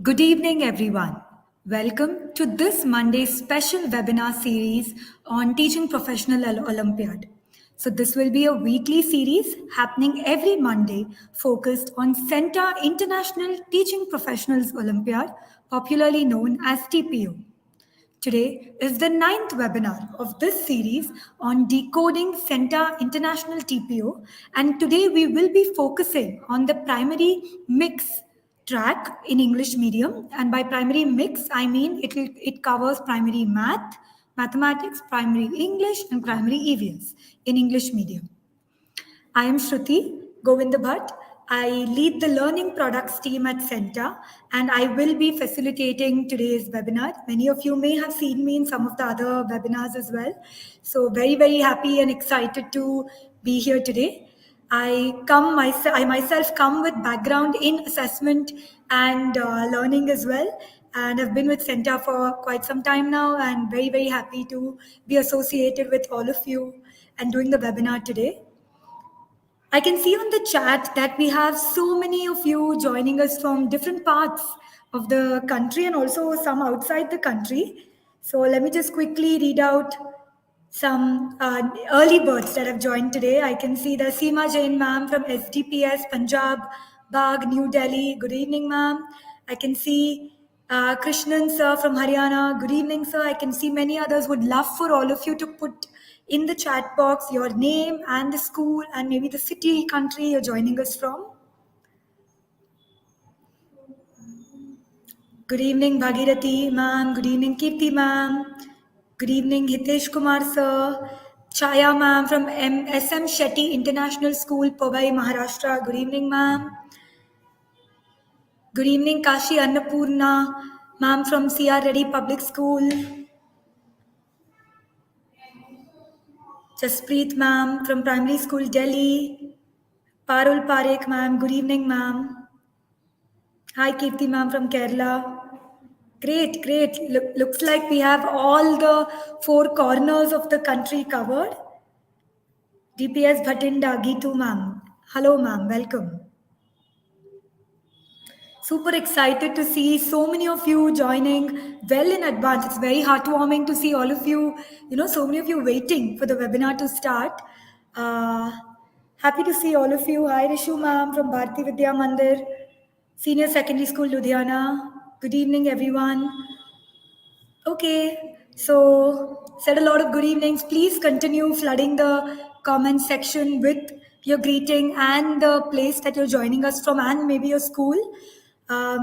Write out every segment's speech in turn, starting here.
Good evening, everyone. Welcome to this Monday's special webinar series on Teaching Professional Olympiad. So, this will be a weekly series happening every Monday focused on CENTA International Teaching Professionals Olympiad, popularly known as TPO. Today is the ninth webinar of this series on decoding CENTA International TPO, and today we will be focusing on the primary mix track in English medium. And by primary mix, I mean it covers primary math, mathematics, primary English, and primary EVS in English medium. I am Shruti Govindabhat. I lead the learning products team at CENTA and I will be facilitating today's webinar. Many of you may have seen me in some of the other webinars as well. So very happy and excited to be here today. I myself come with background in assessment and learning as well. And I've been with CENTA for quite some time now and very happy to be associated with all of you and doing the webinar today. I can see on the chat that we have so many of you joining us from different parts of the country and also some outside the country. So let me just quickly read out some early birds that have joined today. I can see the Seema Jain ma'am from SDPS, Punjab, Bagh, New Delhi. Good evening, ma'am. I can see Krishnan sir from Haryana. Good evening, sir. I can see many others. Would love for all of you to put in the chat box your name and the school and maybe the city, country you're joining us from. Good evening, Bhagirathi ma'am. Good evening, Kirti ma'am. Good evening, Hitesh Kumar sir. Chaya ma'am from SM Shetty International School, Powai, Maharashtra. Good evening, ma'am. Good evening, Kashi Annapurna ma'am from CR Reddy Public School. Jaspreet ma'am from Primary School, Delhi. Parul Parekh ma'am. Good evening, ma'am. Hi, Kirti ma'am from Kerala. Great. Looks like we have all the four corners of the country covered. DPS Bhatinda, Gitu ma'am. Hello, ma'am. Welcome. Super excited to see so many of you joining well in advance. It's very heartwarming to see all of you, so many of you waiting for the webinar to start. Happy to see all of you. Hi, Rishu ma'am from Bharati Vidya Mandir, Senior Secondary School, Ludhiana. Good evening, everyone. Okay, so said a lot of good evenings. Please continue flooding the comment section with your greeting and the place that you're joining us from and maybe your school.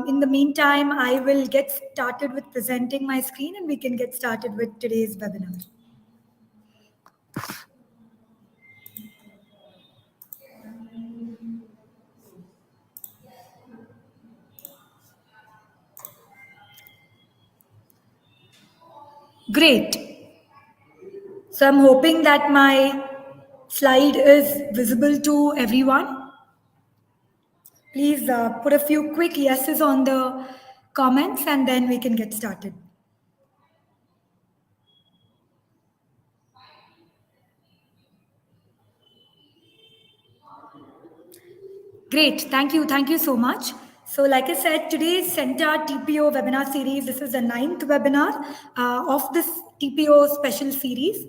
In the meantime, I will get started with presenting my screen and we can get started with today's webinar. Great. So I'm hoping that my slide is visible to everyone. Please put a few quick yeses on the comments and then we can get started. Great, thank you so much. So like I said, today's CENTA TPO webinar series, this is the ninth webinar of this TPO special series.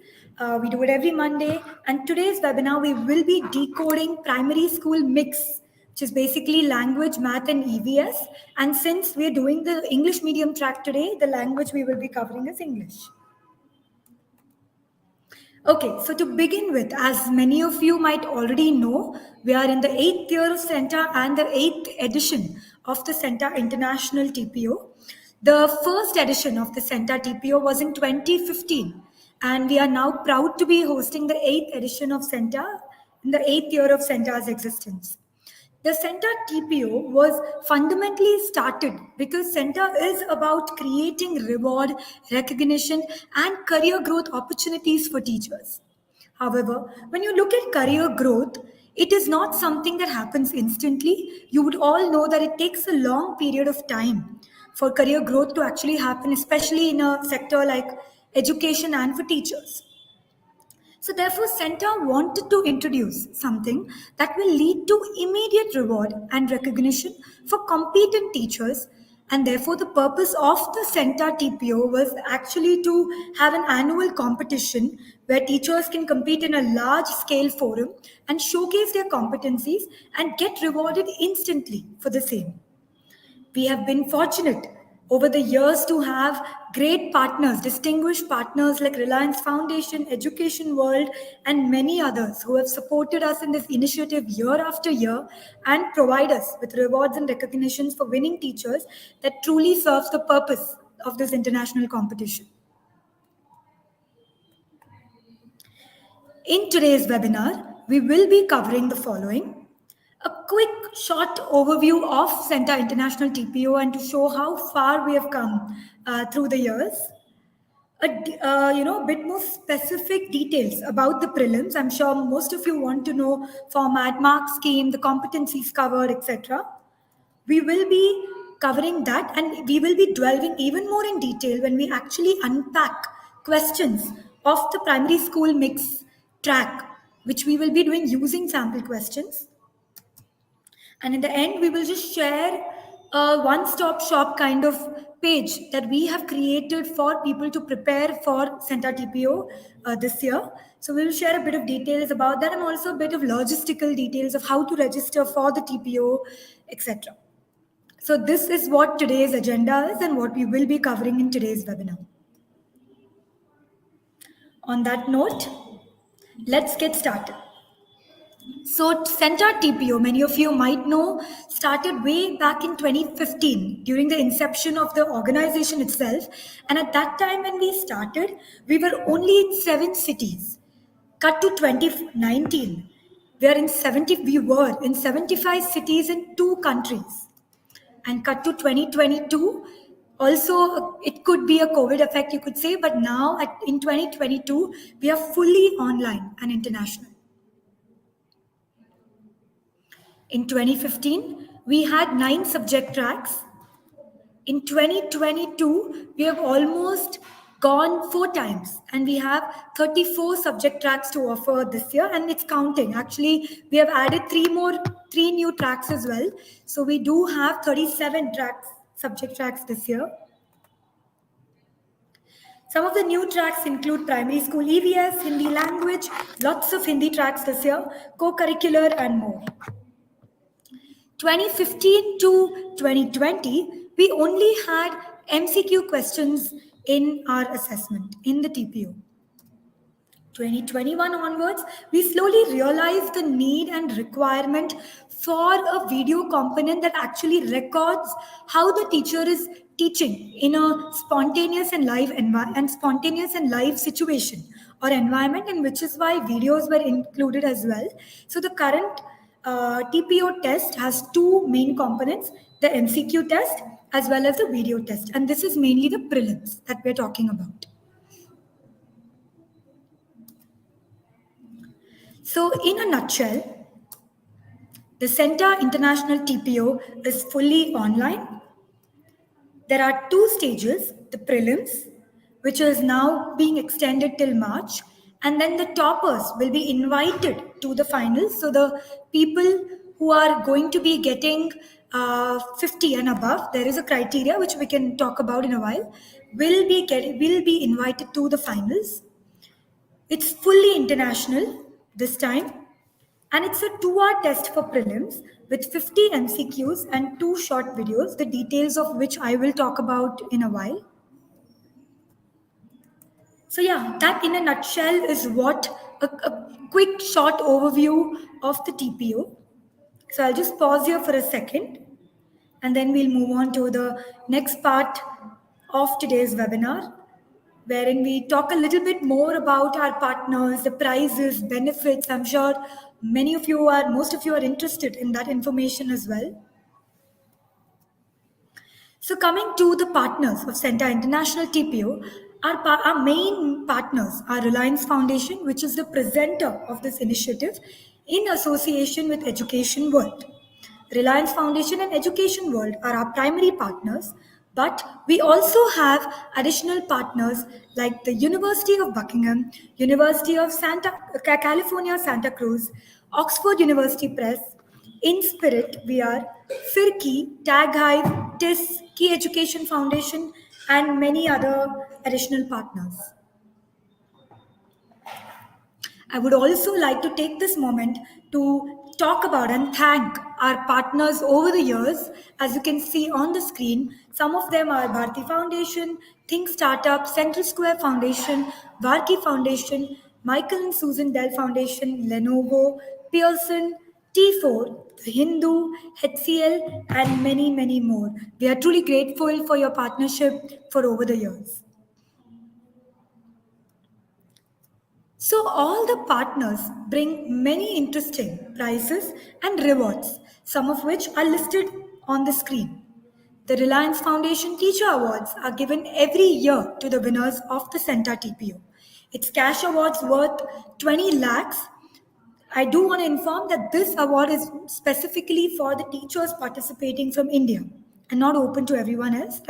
We do it every Monday and today's webinar, we will be decoding primary school mix, which is basically language, math and EVS. And since we're doing the English medium track today, the language we will be covering is English. Okay, so to begin with, as many of you might already know, we are in the 8th year of CENTA and the 8th edition of the CENTA International TPO. The first edition of the CENTA TPO was in 2015, and we are now proud to be hosting the 8th edition of CENTA in the 8th year of CENTA's existence. The CENTA TPO was fundamentally started because CENTA is about creating reward, recognition, and career growth opportunities for teachers. However, when you look at career growth, it is not something that happens instantly. You would all know that it takes a long period of time for career growth to actually happen, especially in a sector like education and for teachers. So therefore, CENTA wanted to introduce something that will lead to immediate reward and recognition for competent teachers And therefore, the purpose of the CENTA TPO was actually to have an annual competition where teachers can compete in a large scale forum and showcase their competencies and get rewarded instantly for the same. We have been fortunate over the years to have great partners, distinguished partners like Reliance Foundation, Education World, and many others who have supported us in this initiative year after year and provide us with rewards and recognitions for winning teachers that truly serves the purpose of this international competition. In today's webinar, we will be covering the following: a quick short overview of CENTA International TPO and to show how far we have come through the years. Bit more specific details about the prelims. I'm sure most of you want to know format, mark scheme, the competencies covered, etc. We will be covering that, and we will be delving even more in detail when we actually unpack questions of the primary school mix track, which we will be doing using sample questions. And in the end, we will just share a one stop shop kind of page that we have created for people to prepare for CENTA TPO this year. So we will share a bit of details about that and also a bit of logistical details of how to register for the TPO, etc. So this is what today's agenda is and what we will be covering in today's webinar. On that note, let's get started. So CENTA TPO, many of you might know, started way back in 2015 during the inception of the organization itself. And at that time when we started, we were only in 7 cities. Cut to 2019, we were in 75 cities in 2 countries. And cut to 2022, also it could be a COVID effect, you could say, but now in 2022, we are fully online and international. In 2015, we had 9 subject tracks. In 2022, we have almost gone 4 times and we have 34 subject tracks to offer this year, and it's counting. Actually, we have added 3 new tracks as well. So we do have 37 subject tracks this year. Some of the new tracks include primary school EVS, Hindi language, lots of Hindi tracks this year, co-curricular and more. 2015 to 2020, we only had MCQ questions in our assessment in the TPO. 2021 onwards, we slowly realized the need and requirement for a video component that actually records how the teacher is teaching in a spontaneous and live situation or environment, and which is why videos were included as well. So the current TPO test has 2 main components: the MCQ test as well as the video test, and this is mainly the prelims that we're talking about. So, in a nutshell, the CENTA International TPO is fully online. There are 2 stages: the prelims, which is now being extended till March, and then the toppers will be invited to the finals. So, the people who are going to be getting 50 and above, there is a criteria which we can talk about in a while, will be invited to the finals. It's fully international this time, and it's a 2-hour test for prelims with 50 MCQs and 2 short videos, the details of which I will talk about in a while. So yeah, that in a nutshell is what a quick short overview of the TPO. So I'll just pause here for a second and then we'll move on to the next part of today's webinar, wherein we talk a little bit more about our partners, the prizes, benefits. I'm sure most of you are interested in that information as well. So coming to the partners of CENTA International TPO, our main partners are Reliance Foundation, which is the presenter of this initiative in association with Education World. Reliance Foundation and Education World are our primary partners, but we also have additional partners like the University of Buckingham, University of California, Santa Cruz, Oxford University Press, In spirit, we are Firki, Tag Hive, TIS, Key Education Foundation, and many other additional partners. I would also like to take this moment to talk about and thank our partners over the years. As you can see on the screen, some of them are Bharti Foundation, Think Startup, Central Square Foundation, Varki Foundation, Michael and Susan Dell Foundation, Lenovo, Pearson, T4, The Hindu, HCL, and many, many more. We are truly grateful for your partnership for over the years. So, all the partners bring many interesting prizes and rewards, some of which are listed on the screen. The Reliance Foundation Teacher Awards are given every year to the winners of the CENTA TPO. It's cash awards worth 20 lakhs. I do want to inform that this award is specifically for the teachers participating from India and not open to everyone else.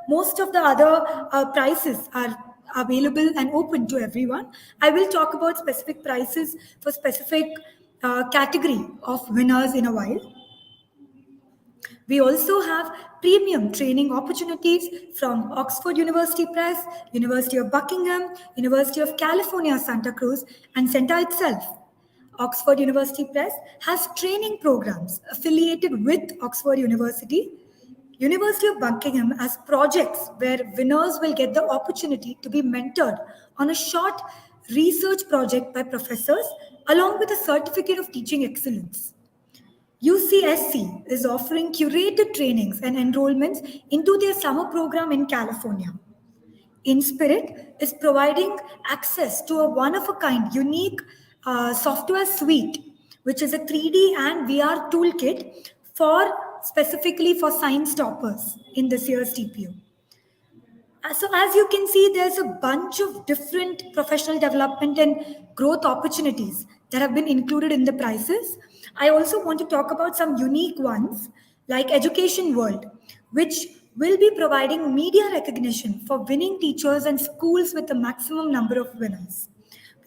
Most of the other prizes are available and open to everyone. I will talk about specific prizes for specific category of winners in a while. We also have premium training opportunities from Oxford University Press, University of Buckingham, University of California, Santa Cruz, and CENTA itself. Oxford University Press has training programs affiliated with Oxford University. University of Buckingham has projects where winners will get the opportunity to be mentored on a short research project by professors along with a certificate of teaching excellence. UCSC is offering curated trainings and enrollments into their summer program in California. InSpirit is providing access to a one of a kind, unique software suite, which is a 3D and VR toolkit for specifically for science toppers in this year's TPO. So, as you can see, there's a bunch of different professional development and growth opportunities that have been included in the prices. I also want to talk about some unique ones like Education World, which will be providing media recognition for winning teachers and schools with the maximum number of winners.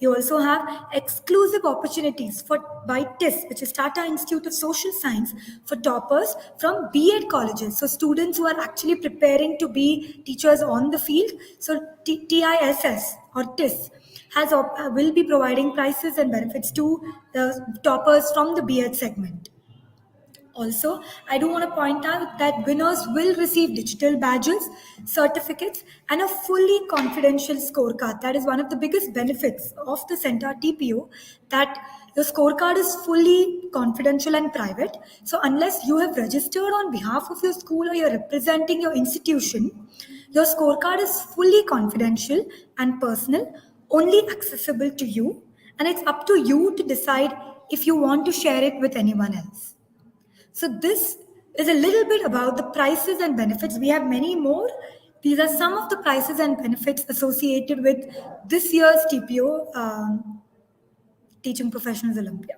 We also have exclusive opportunities for by TIS, which is Tata Institute of Social Science, for toppers from B.Ed colleges. So students who are actually preparing to be teachers on the field. So TISS or TIS will be providing prizes and benefits to the toppers from the B.Ed segment. Also, I do want to point out that winners will receive digital badges, certificates, and a fully confidential scorecard. That is one of the biggest benefits of the CENTA TPO, that the scorecard is fully confidential and private. So, unless you have registered on behalf of your school or you're representing your institution, your scorecard is fully confidential and personal, only accessible to you, and it's up to you to decide if you want to share it with anyone else. So this is a little bit about the prices and benefits. We have many more. These are some of the prices and benefits associated with this year's TPO Teaching Professionals Olympiad.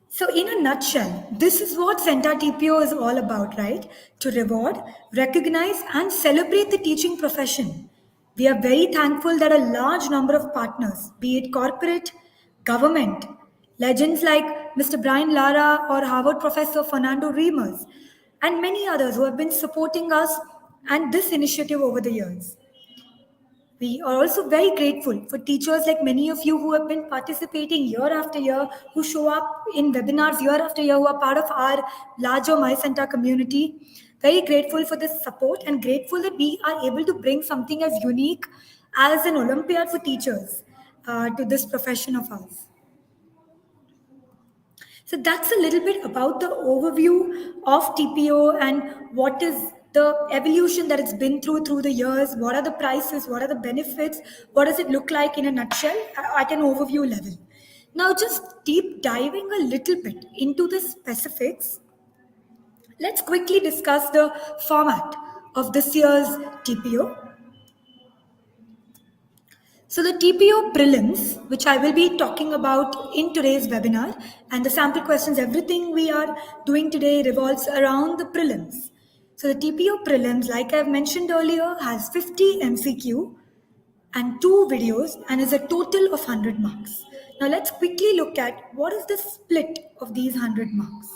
So, in a nutshell, this is what CENTA TPO is all about, right? To reward, recognize, and celebrate the teaching profession. We are very thankful that a large number of partners, be it corporate, government, legends like Mr. Brian Lara or Harvard professor Fernando Reimers, and many others who have been supporting us and this initiative over the years. We are also very grateful for teachers like many of you who have been participating year after year, who show up in webinars year after year, who are part of our larger MyCenter community. Very grateful for this support and grateful that we are able to bring something as unique as an Olympiad for teachers to this profession of ours. So that's a little bit about the overview of TPO and what is the evolution that it's been through the years. What are the prices? What are the benefits? What does it look like in a nutshell at an overview level? Now, just deep diving a little bit into the specifics, let's quickly discuss the format of this year's TPO. So the TPO prelims, which I will be talking about in today's webinar, and the sample questions, everything we are doing today revolves around the prelims. So the TPO prelims, like I've mentioned earlier, has 50 MCQ and 2 videos and is a total of 100 marks. Now let's quickly look at what is the split of these 100 marks.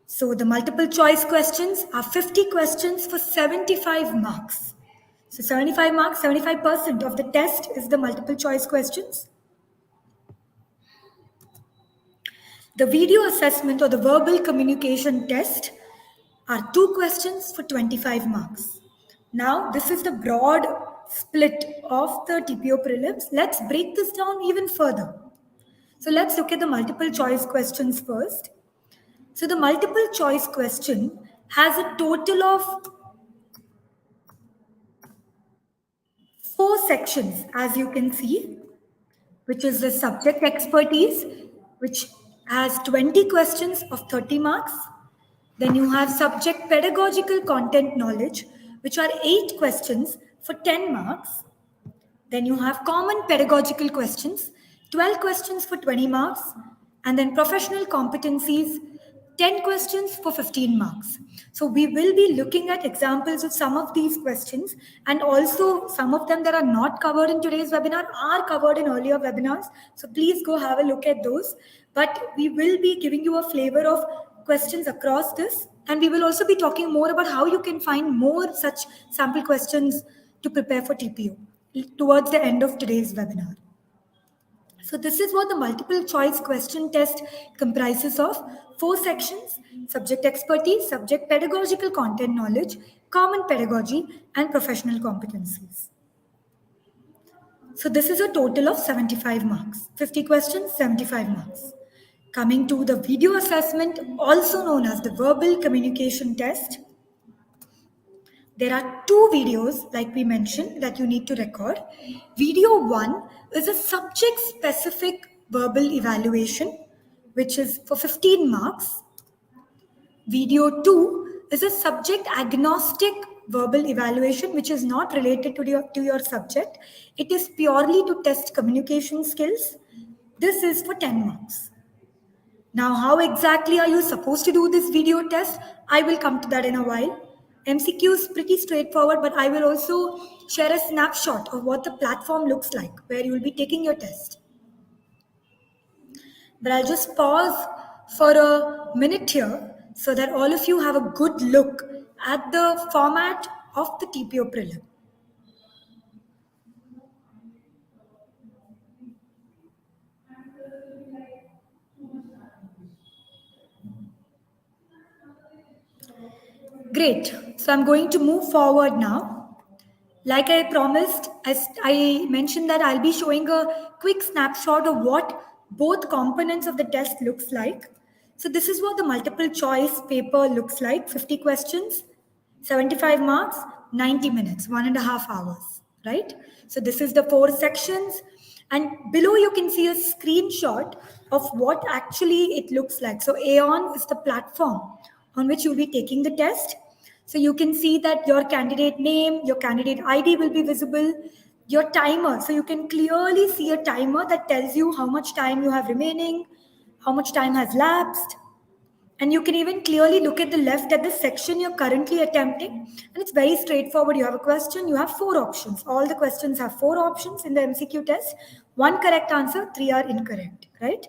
So the multiple choice questions are 50 questions for 75 marks. So 75 marks, 75% of the test is the multiple choice questions. The video assessment or the verbal communication test are 2 questions for 25 marks. Now, this is the broad split of the TPO prelims. Let's break this down even further. So let's look at the multiple choice questions first. So the multiple choice question has a total of 4 sections, as you can see, which is the subject expertise, which has 20 questions of 30 marks. Then you have subject pedagogical content knowledge, which are 8 questions for 10 marks. Then you have common pedagogical questions, 12 questions for 20 marks. And then professional competencies, 10 questions for 15 marks. So we will be looking at examples of some of these questions, and also some of them that are not covered in today's webinar are covered in earlier webinars. So please go have a look at those. But we will be giving you a flavor of questions across this, and we will also be talking more about how you can find more such sample questions to prepare for TPO towards the end of today's webinar. So this is what the multiple choice question test comprises of: 4 sections: subject expertise, subject pedagogical content knowledge, common pedagogy, and professional competencies. So this is a total of 75 marks. 50 questions, 75 marks. Coming to the video assessment, also known as the verbal communication test, there are 2 videos, like we mentioned, that you need to record. Video 1 is a subject-specific verbal evaluation, which is for 15 marks. Video 2 is a subject-agnostic verbal evaluation, which is not related to your subject. It is purely to test communication skills. This is for 10 marks. Now, how exactly are you supposed to do this video test? I will come to that in a while. MCQ is pretty straightforward, but I will also share a snapshot of what the platform looks like where you will be taking your test. But I'll just pause for a minute here so that all of you have a good look at the format of the TPO prelim. Great. So I'm going to move forward now. Like I promised, as I mentioned that I'll be showing a quick snapshot of what both components of the test looks like. So this is what the multiple choice paper looks like: 50 questions, 75 marks, 90 minutes, 1.5 hours, right? So this is the 4 sections. And below you can see a screenshot of what actually it looks like. So Aeon is the platform on which you'll be taking the test. So you can see that your candidate name, your candidate ID will be visible, your timer. So you can clearly see a timer that tells you how much time you have remaining, how much time has lapsed. And you can even clearly look at the left at the section you're currently attempting. And it's very straightforward. You have a question, you have 4 options. All the questions have 4 options in the MCQ test. 1 correct answer, 3 are incorrect, right?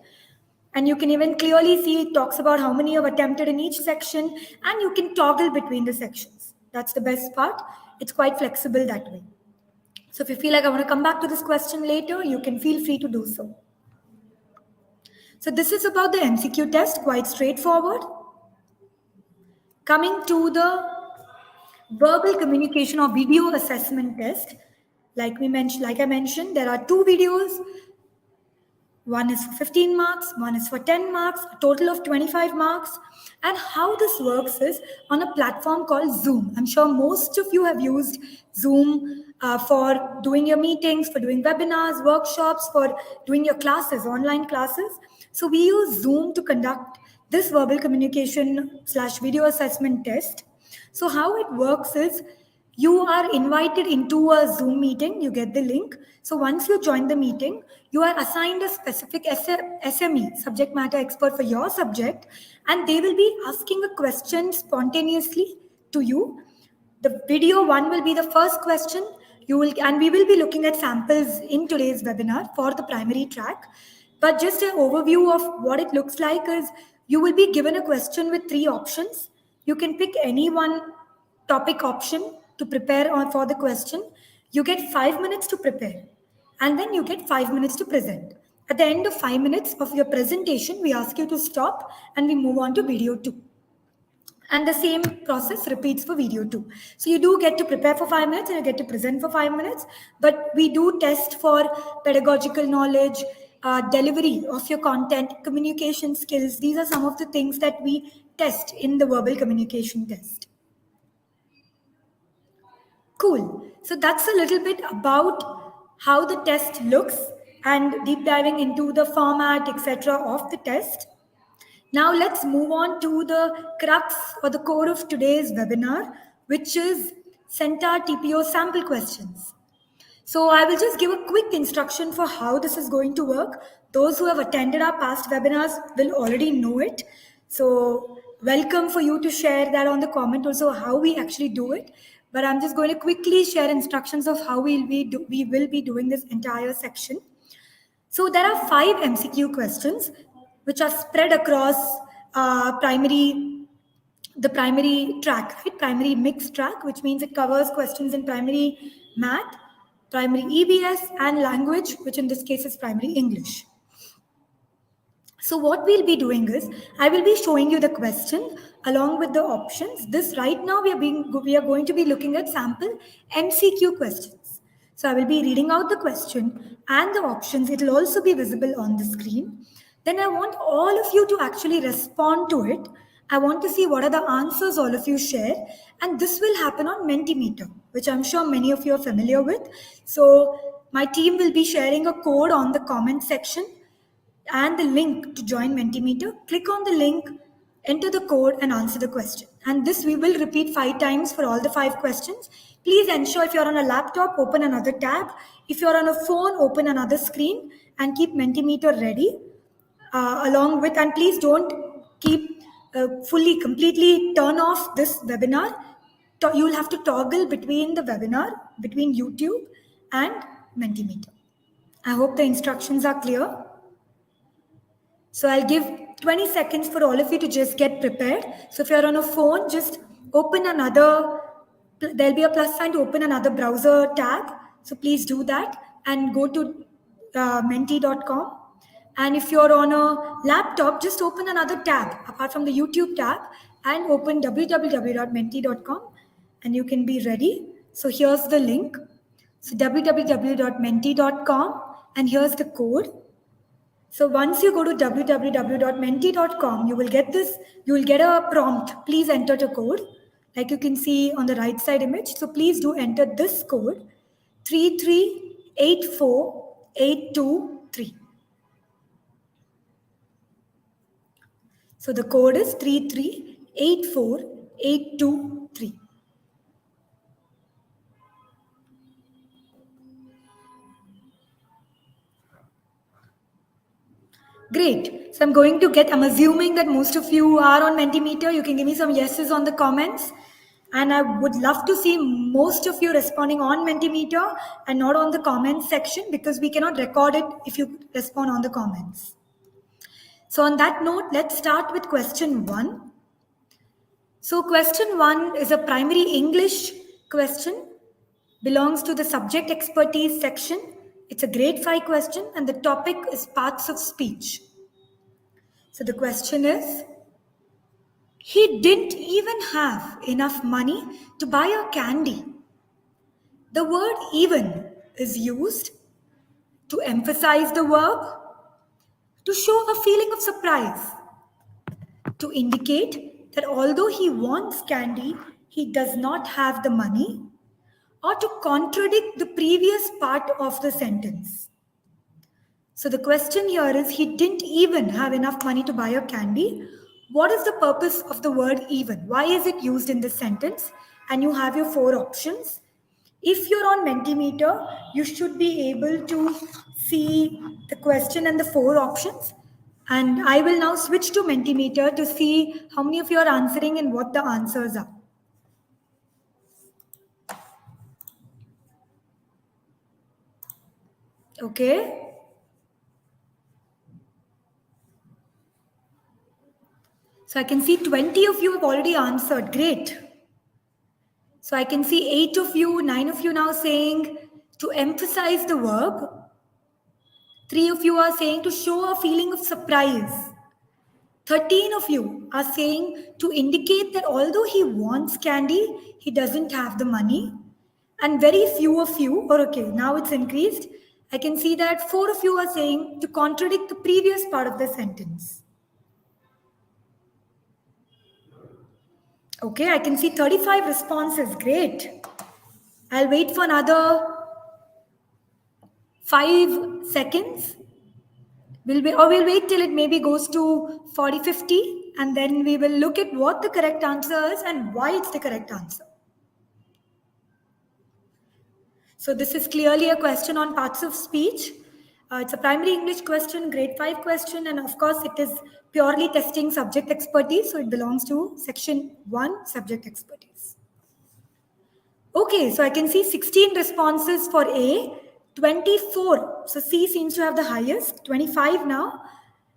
And you can even clearly see it talks about how many you have attempted in each section, and you can toggle between the sections. That's the best part. It's quite flexible that way. So if you feel like I want to come back to this question later, you can feel free to do so. So this is about the MCQ test, quite straightforward. Coming to the verbal communication or video assessment test, like I mentioned, there are 2 videos. One is for 15 marks, one is for 10 marks, a total of 25 marks. And how this works is on a platform called Zoom. I'm sure most of you have used Zoom for doing your meetings, for doing webinars, workshops, for doing your classes, online classes. So we use Zoom to conduct this verbal communication / video assessment test. So how it works is you are invited into a Zoom meeting, you get the link. So once you join the meeting, you are assigned a specific SME, subject matter expert for your subject, and they will be asking a question spontaneously to you. The video 1 will be the first question. And we will be looking at samples in today's webinar for the primary track. But just an overview of what it looks like is you will be given a question with 3 options. You can pick any one topic option to prepare for the question. You get 5 minutes to prepare, and then you get 5 minutes to present. At the end of 5 minutes of your presentation, we ask you to stop and we move on to video 2. And the same process repeats for video 2. So you do get to prepare for 5 minutes and you get to present for 5 minutes, but we do test for pedagogical knowledge, delivery of your content, communication skills. These are some of the things that we test in the verbal communication test. Cool. So that's a little bit about how the test looks and deep diving into the format, etc. of the test. Now let's move on to the crux or the core of today's webinar, which is CENTA TPO sample questions. So I will just give a quick instruction for how this is going to work. Those who have attended our past webinars will already know it. So welcome for you to share that on the comment also how we actually do it. But I'm just going to quickly share instructions of how we will be doing this entire section. So there are 5 MCQ questions which are spread across the primary track, right? Primary mixed track, which means it covers questions in primary math, primary EBS, and language, which in this case is primary English. So what we'll be doing is, I will be showing you the question along with the options. This right now we are going to be looking at sample MCQ questions. So I will be reading out the question and the options. It will also be visible on the screen. Then I want all of you to actually respond to it. I want to see what are the answers all of you share. And this will happen on Mentimeter, which I'm sure many of you are familiar with. So my team will be sharing a code on the comment section and the link to join Mentimeter. Click on the link, enter the code, and answer the question. And this we will repeat 5 times for all the 5 questions. Please ensure if you're on a laptop, open another tab. If you're on a phone, open another screen and keep Mentimeter ready. Along with, and please don't keep completely turn off this webinar. You'll have to toggle between the webinar, between YouTube and Mentimeter. I hope the instructions are clear. So I'll give 20 seconds for all of you to just get prepared. So if you're on a phone, just open there'll be a plus sign to open another browser tab. So please do that and go to menti.com. And if you're on a laptop, just open another tab apart from the YouTube tab and open www.menti.com and you can be ready. So here's the link. So www.menti.com and here's the code. So once you go to www.menti.com, you will get a prompt. Please enter the code, like you can see on the right side image. So please do enter this code, 3384823. So the code is 3384823. Great. So I'm assuming that most of you are on Mentimeter. You can give me some yeses on the comments. And I would love to see most of you responding on Mentimeter and not on the comments section because we cannot record it if you respond on the comments. So on that note, let's start with question 1. So question 1 is a primary English question, belongs to the subject expertise section. It's a grade 5 question and the topic is parts of speech. So the question is, he didn't even have enough money to buy a candy. The word even is used to emphasize the verb, to show a feeling of surprise, to indicate that although he wants candy, he does not have the money, or to contradict the previous part of the sentence. So the question here is, he didn't even have enough money to buy a candy. What is the purpose of the word even? Why is it used in this sentence? And you have your 4 options. If you're on Mentimeter, you should be able to see the question and the 4 options. And I will now switch to Mentimeter to see how many of you are answering and what the answers are. Okay. So I can see 20 of you have already answered. Great. So I can see 8 of you, 9 of you now saying to emphasize the verb. 3 of you are saying to show a feeling of surprise. 13 of you are saying to indicate that although he wants candy, he doesn't have the money. And very few of you, or okay, now it's increased. I can see that 4 of you are saying to contradict the previous part of the sentence. Okay, I can see 35 responses. Great. I'll wait for another 5 seconds. We'll wait till it maybe goes to 40, 50, and then we will look at what the correct answer is and why it's the correct answer. So this is clearly a question on parts of speech. It's a primary English question, grade 5 question, and of course it is purely testing subject expertise, so it belongs to section 1, subject expertise. Okay, so I can see 16 responses for A, 24. So C seems to have the highest, 25 now.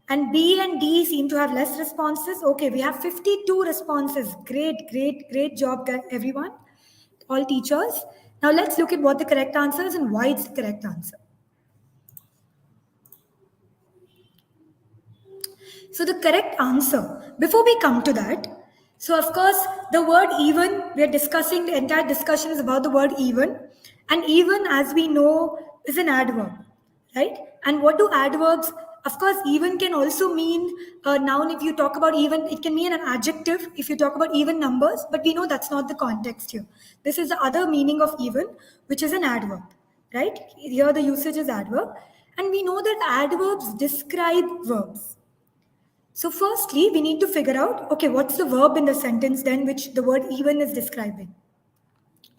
And B and D seem to have less responses. Okay, we have 52 responses. Great, great, great job, everyone. All teachers. Now let's look at what the correct answer is and why it's the correct answer. So the correct answer, before we come to that, so of course the word even, we are discussing, the entire discussion is about the word even. And even, as we know, is an adverb, right? And what do adverbs, of course, even can also mean a noun. If you talk about even, it can mean an adjective if you talk about even numbers, but we know that's not the context here. This is the other meaning of even, which is an adverb, right? Here the usage is adverb. And we know that adverbs describe verbs. So firstly, we need to figure out, okay, what's the verb in the sentence then which the word even is describing?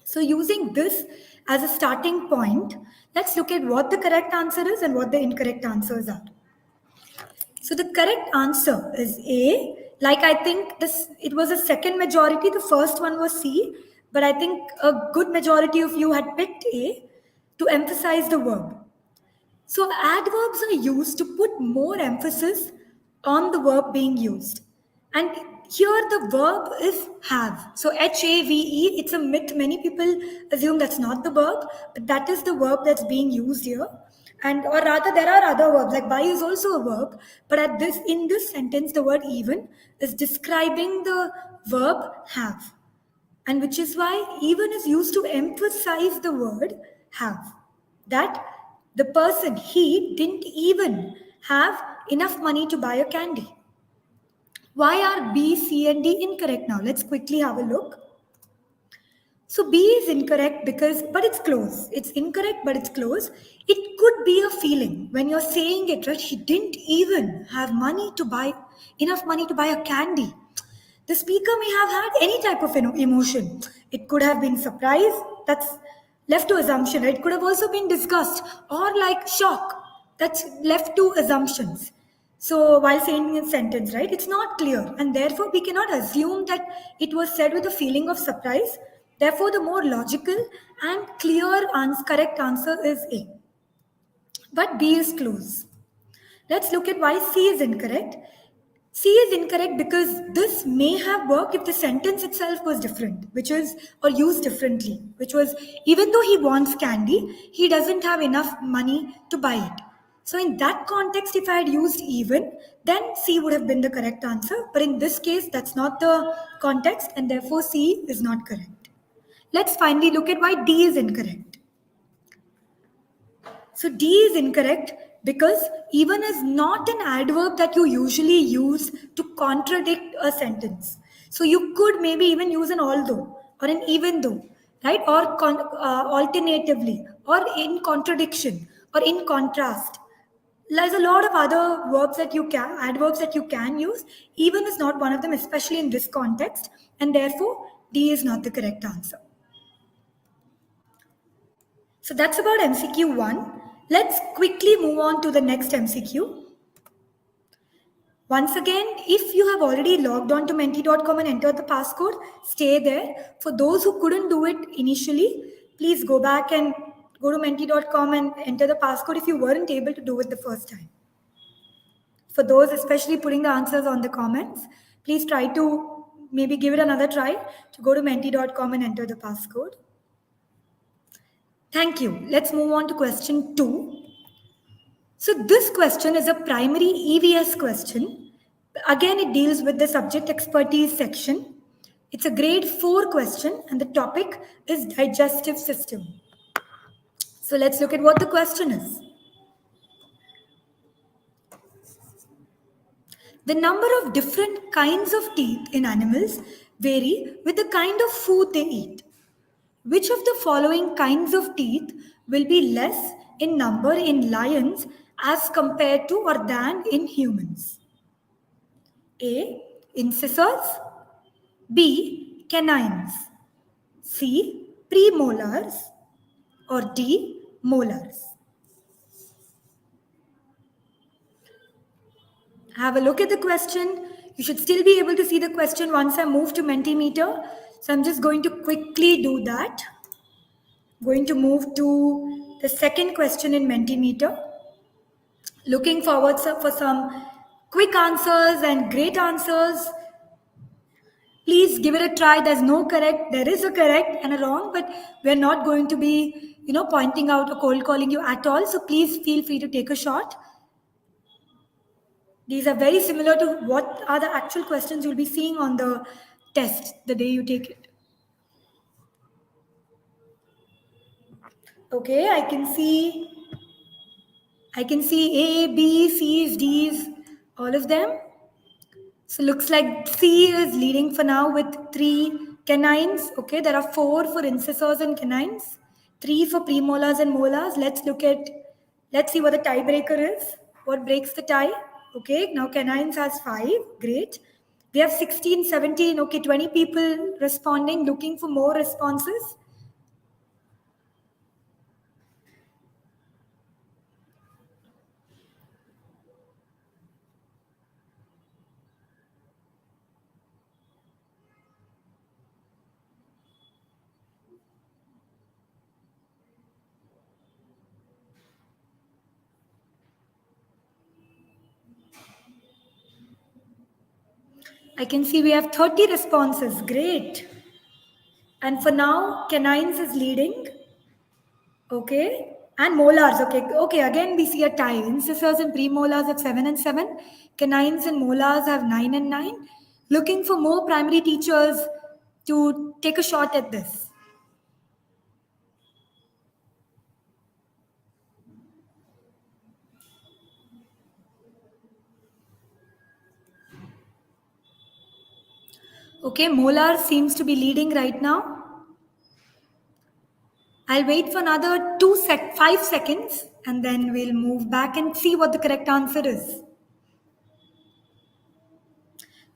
So using this as a starting point, let's look at what the correct answer is and what the incorrect answers are. So the correct answer is A. Like I think this, it was a second majority. The first one was C, but I think a good majority of you had picked A to emphasize the verb. So adverbs are used to put more emphasis on the verb being used. And here the verb is have. So HAVE, it's a myth. Many people assume that's not the verb, but that is the verb that's being used here. And or rather there are other verbs, like buy is also a verb, but in this sentence the word even is describing the verb have. And which is why even is used to emphasize the word have. That the person, he didn't even have enough money to buy a candy. Why are B, C, and D incorrect now? Let's quickly have a look. So B is incorrect but it's close. It's incorrect, but it's close. It could be a feeling when you're saying it, right? He didn't even have enough money to buy a candy. The speaker may have had any type of emotion. It could have been surprise, that's left to assumption. It could have also been disgust or like shock, that's left to assumptions. So while saying a sentence, right, it's not clear, and therefore we cannot assume that it was said with a feeling of surprise. Therefore, the more logical and clear correct answer is A. But B is close. Let's look at why C is incorrect. C is incorrect because this may have worked if the sentence itself was different, or used differently, which was, even though he wants candy, he doesn't have enough money to buy it. So in that context, if I had used even, then C would have been the correct answer. But in this case, that's not the context, and therefore C is not correct. Let's finally look at why D is incorrect. So D is incorrect because even is not an adverb that you usually use to contradict a sentence. So you could maybe even use an although or an even though, right? Or alternatively, or in contradiction, or in contrast. There's a lot of other adverbs that you can use. Even is not one of them, especially in this context, and therefore D is not the correct answer. So that's about MCQ 1. Let's quickly move on to the next MCQ. Once again, if you have already logged on to menti.com and entered the passcode, stay there. For those who couldn't do it initially, please go back go to menti.com and enter the passcode if you weren't able to do it the first time. For those especially putting the answers on the comments, please try to maybe give it another try to go to menti.com and enter the passcode. Thank you. Let's move on to question 2. So this question is a primary EVS question. Again, it deals with the subject expertise section. It's a grade 4 question and the topic is digestive system. So let's look at what the question is. The number of different kinds of teeth in animals vary with the kind of food they eat. Which of the following kinds of teeth will be less in number in lions as compared to or than in humans? A. Incisors. B. Canines. C. Premolars. Or D. Molars. Have a look at the question. You should still be able to see the question once I move to Mentimeter. So I'm just going to quickly do that. Going to move to the second question in Mentimeter. Looking forward for some quick answers and great answers. Please give it a try. There's no correct. There is a correct and a wrong, but we're not going to be, pointing out or cold calling you at all. So please feel free to take a shot. These are very similar to what are the actual questions you'll be seeing on the test the day you take it. Okay, I can see A, B, C's, D's, all of them. So looks like C is leading for now with 3 canines. Okay, there are 4 for incisors and canines, 3 for premolars and molars. Let's see what the tiebreaker is. What breaks the tie? Okay, now canines has 5. Great. We have 16, 17. Okay, 20 people responding, looking for more responses. I can see we have 30 responses. Great. And for now, canines is leading. Okay. And molars. Okay. Okay. Again, we see a tie. Incisors and premolars have 7 and 7. Canines and molars have 9 and 9. Looking for more primary teachers to take a shot at this. Okay. Molar seems to be leading right now. I'll wait for another 5 seconds and then we'll move back and see what the correct answer is.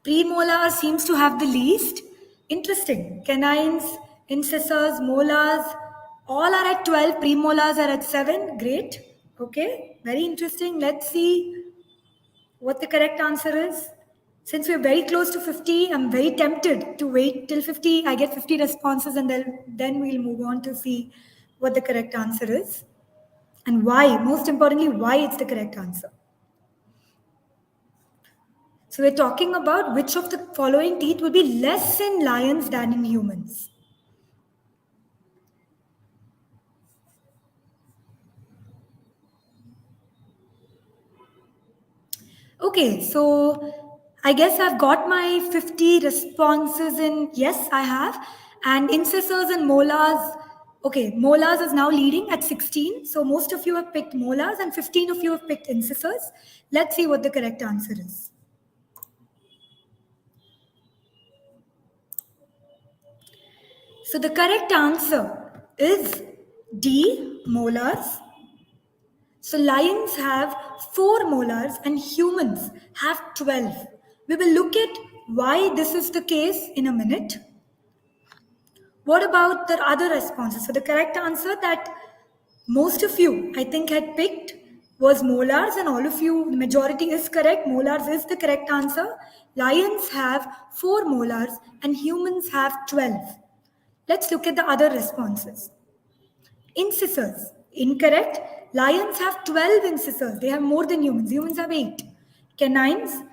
Premolar seems to have the least. Interesting. Canines, incisors, molars, all are at 12. Premolars are at 7. Great. Okay. Very interesting. Let's see what the correct answer is. Since we're very close to 50, I'm very tempted to wait till 50. I get 50 responses and then we'll move on to see what the correct answer is. And why, most importantly, why it's the correct answer. So we're talking about which of the following teeth will be less in lions than in humans. Okay, so I guess I've got my 50 responses in. Yes, I have. And incisors and molars. Okay, molars is now leading at 16. So most of you have picked molars and 15 of you have picked incisors. Let's see what the correct answer is. So the correct answer is D, molars. So lions have 4 molars and humans have 12. We will look at why this is the case in a minute. What about the other responses? So the correct answer that most of you, I think, had picked was molars, and all of you, the majority is correct. Molars is the correct answer. Lions have 4 molars and humans have 12. Let's look at the other responses. Incisors. Incorrect. Lions have 12 incisors. They have more than humans. Humans have 8. Canines,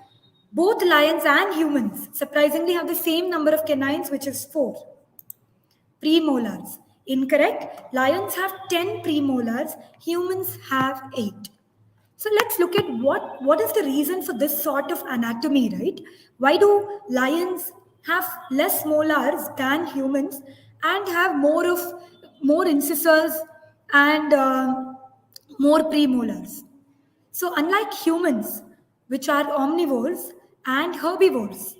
both lions and humans surprisingly have the same number of canines, which is 4. Premolars. Incorrect. Lions have 10 premolars. Humans have 8. So let's look at what is the reason for this sort of anatomy, right? Why do lions have less molars than humans and have more incisors and more premolars? So, unlike humans, which are omnivores and herbivores,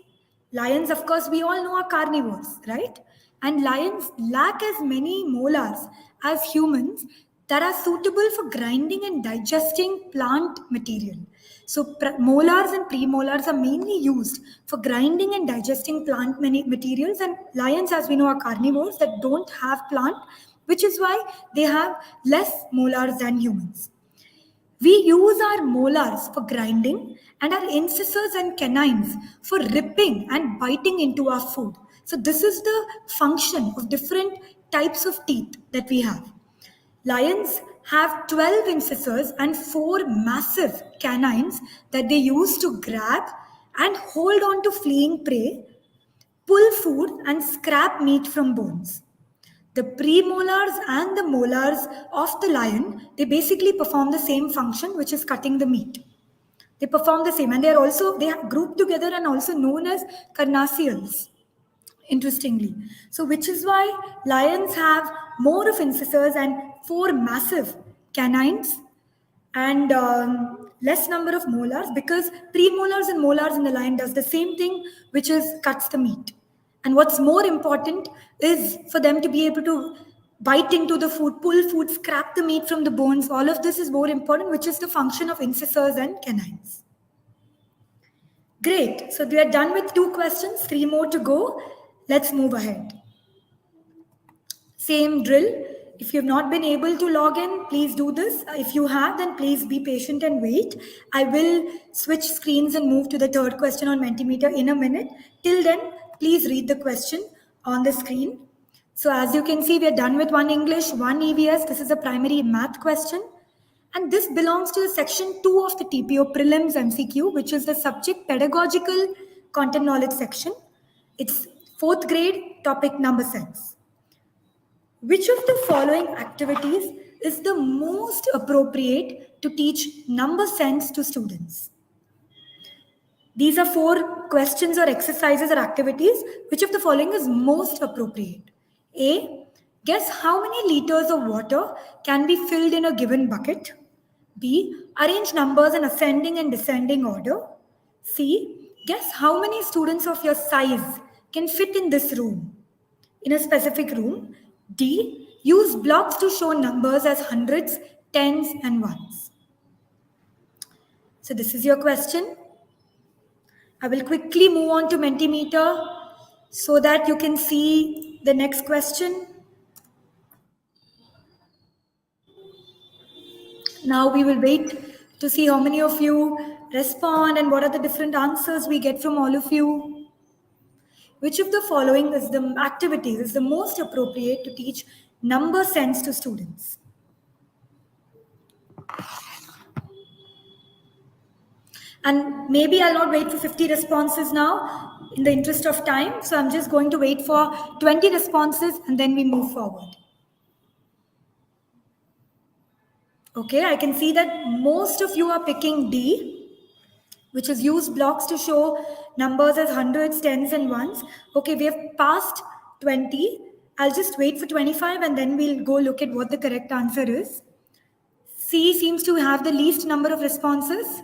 lions, of course, we all know are carnivores, right? And lions lack as many molars as humans that are suitable for grinding and digesting plant material. So, molars and premolars are mainly used for grinding and digesting plant materials, and lions, as we know, are carnivores that don't have plant, which is why they have less molars than humans. We use our molars for grinding and our incisors and canines for ripping and biting into our food. So, this is the function of different types of teeth that we have. Lions have 12 incisors and 4 massive canines that they use to grab and hold on to fleeing prey, pull food, and scrap meat from bones. The premolars and the molars of the lion, they basically perform the same function, which is cutting the meat. They perform the same, and they are grouped together and also known as carnassials, interestingly. So, which is why lions have more of incisors and 4 massive canines and less number of molars, because premolars and molars in the lion does the same thing, which is cuts the meat. And what's more important is for them to be able to bite into the food, pull food, scrap the meat from the bones. All of this is more important, which is the function of incisors and canines. Great. So we are done with 2 questions, 3 more to go. Let's move ahead. Same drill. If you have not been able to log in, please do this. If you have, then please be patient and wait. I will switch screens and move to the 3rd question on Mentimeter in a minute. Till then, please read the question on the screen. So as you can see, we are done with 1 English, 1 EVS. This is a primary math question. And this belongs to the section 2 of the TPO Prelims MCQ, which is the subject pedagogical content knowledge section. It's 4th grade, topic number sense. Which of the following activities is the most appropriate to teach number sense to students? These are 4 questions or exercises or activities. Which of the following is most appropriate? A. Guess how many liters of water can be filled in a given bucket. B. Arrange numbers in ascending and descending order. C. Guess how many students of your size can fit in this room, in a specific room. D. Use blocks to show numbers as hundreds, tens, and ones. So this is your question. I will quickly move on to Mentimeter so that you can see the next question. Now we will wait to see how many of you respond and what are the different answers we get from all of you. Which of the following is the activities is the most appropriate to teach number sense to students? And maybe I'll not wait for 50 responses now in the interest of time. So I'm just going to wait for 20 responses and then we move forward. Okay, I can see that most of you are picking D, which is use blocks to show numbers as hundreds, tens, and ones. Okay, we have passed 20. I'll just wait for 25 and then we'll go look at what the correct answer is. C seems to have the least number of responses.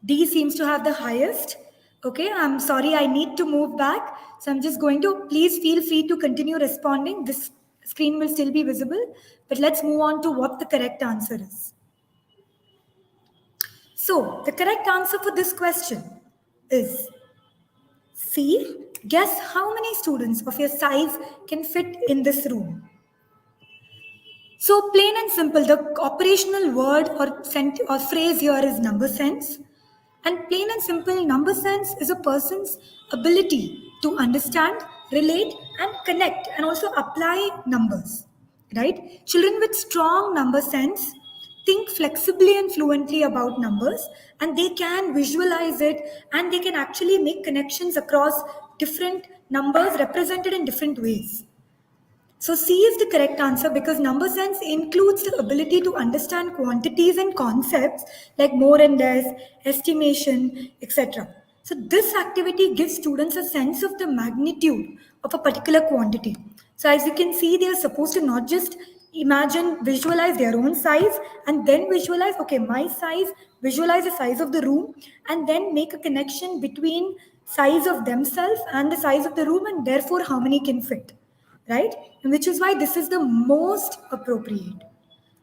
D seems to have the highest. Okay, I'm sorry, I need to move back. So I'm just going to, please feel free to continue responding. This screen will still be visible, but let's move on to what the correct answer is. So the correct answer for this question is C. Guess how many students of your size can fit in this room? So plain and simple, the operational word or phrase here is number sense. And plain and simple, number sense is a person's ability to understand, relate, and connect, and also apply numbers. right? Children with strong number sense think flexibly and fluently about numbers, and they can visualize it, and they can actually make connections across different numbers represented in different ways. So C is the correct answer because number sense includes the ability to understand quantities and concepts like more and less, estimation, etc. So this activity gives students a sense of the magnitude of a particular quantity. So as you can see, they are supposed to not just imagine, visualize their own size and then visualize, okay, my size, visualize the size of the room and then make a connection between size of themselves and the size of the room and therefore how many can fit, right? And which is why this is the most appropriate.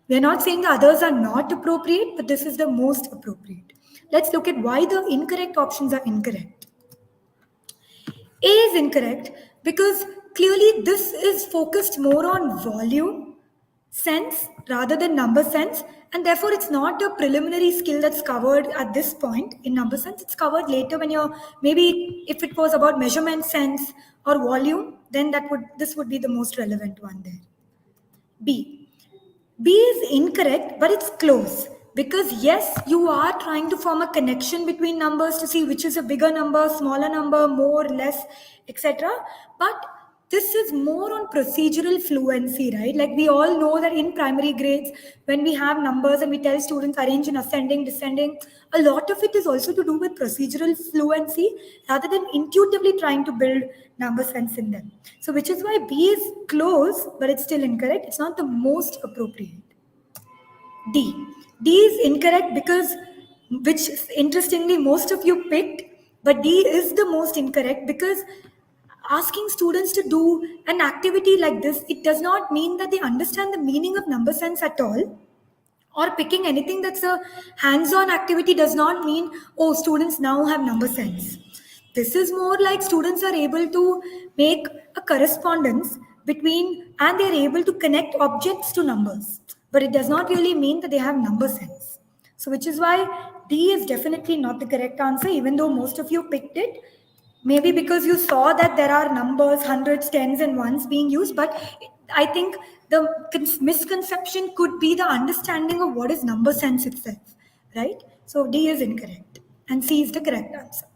We are not saying the others are not appropriate, but this is the most appropriate. Let's look at why the incorrect options are incorrect. A is incorrect because clearly this is focused more on volume sense rather than number sense, and therefore it's not a preliminary skill that's covered at this point in number sense. It's covered later when you're, maybe if it was about measurement sense or volume, then this would be the most relevant one there. B. B is incorrect, but it's close. Because yes, you are trying to form a connection between numbers to see which is a bigger number, smaller number, more, less, etc. But this is more on procedural fluency, right? Like we all know that in primary grades, when we have numbers and we tell students arrange in ascending, descending, a lot of it is also to do with procedural fluency rather than intuitively trying to build number sense in them. So, which is why B is close, but it's still incorrect. It's not the most appropriate. D. D is incorrect because, which interestingly most of you picked, but D is the most incorrect because asking students to do an activity like this, it does not mean that they understand the meaning of number sense at all. Or picking anything that's a hands-on activity does not mean, oh, students now have number sense. This is more like students are able to make a correspondence between and they're able to connect objects to numbers. But it does not really mean that they have number sense. So, which is why D is definitely not the correct answer, even though most of you picked it. Maybe because you saw that there are numbers, hundreds, tens, and ones being used, but I think the misconception could be the understanding of what is number sense itself, right? So D is incorrect, and C is the correct answer.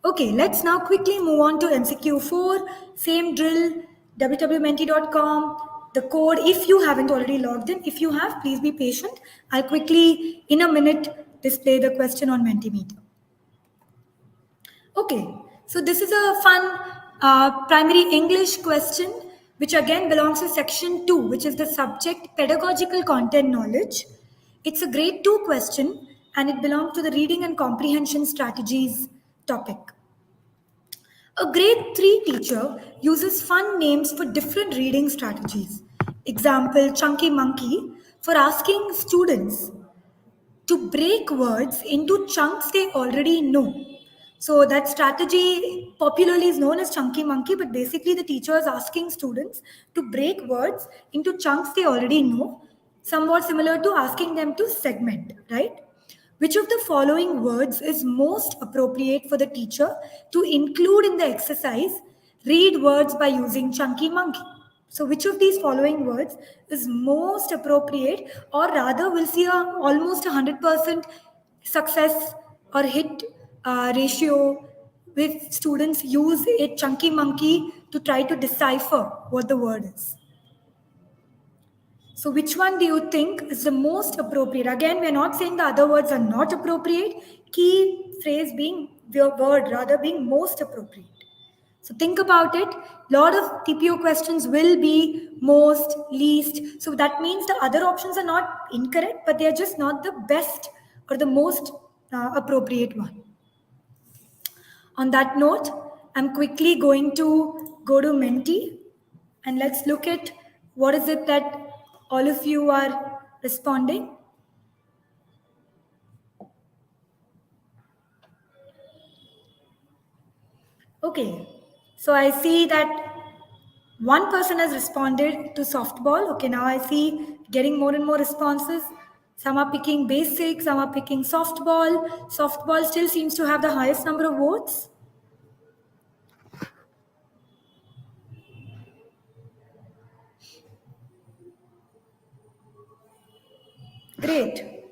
Okay, let's now quickly move on to MCQ4. Same drill, www.menti.com. The code, if you haven't already logged in, if you have, please be patient. I'll quickly, in a minute, display the question on Mentimeter. Okay, so this is a fun primary English question, which again belongs to section 2, which is the subject pedagogical content knowledge. It's a grade 2 question and it belongs to the reading and comprehension strategies topic. A grade 3 teacher uses fun names for different reading strategies. Example, Chunky Monkey, for asking students to break words into chunks they already know. So that strategy popularly is known as chunky monkey, but basically the teacher is asking students to break words into chunks they already know, somewhat similar to asking them to segment, right? Which of the following words is most appropriate for the teacher to include in the exercise? Read words by using chunky monkey. So, which of these following words is most appropriate, or rather, we'll see almost 100% success or hit ratio with students use a chunky monkey to try to decipher what the word is. So, which one do you think is the most appropriate? Again, we're not saying the other words are not appropriate. Key phrase being the word rather being most appropriate. So think about it. Lot of TPO questions will be most, least. So that means the other options are not incorrect, but they are just not the best or the most appropriate one. On that note, I'm quickly going to go to Menti and let's look at what is it that all of you are responding. Okay, so I see that one person has responded to softball. Okay, now I see getting more and more responses. Some are picking basic, some are picking softball. Softball still seems to have the highest number of votes. Great.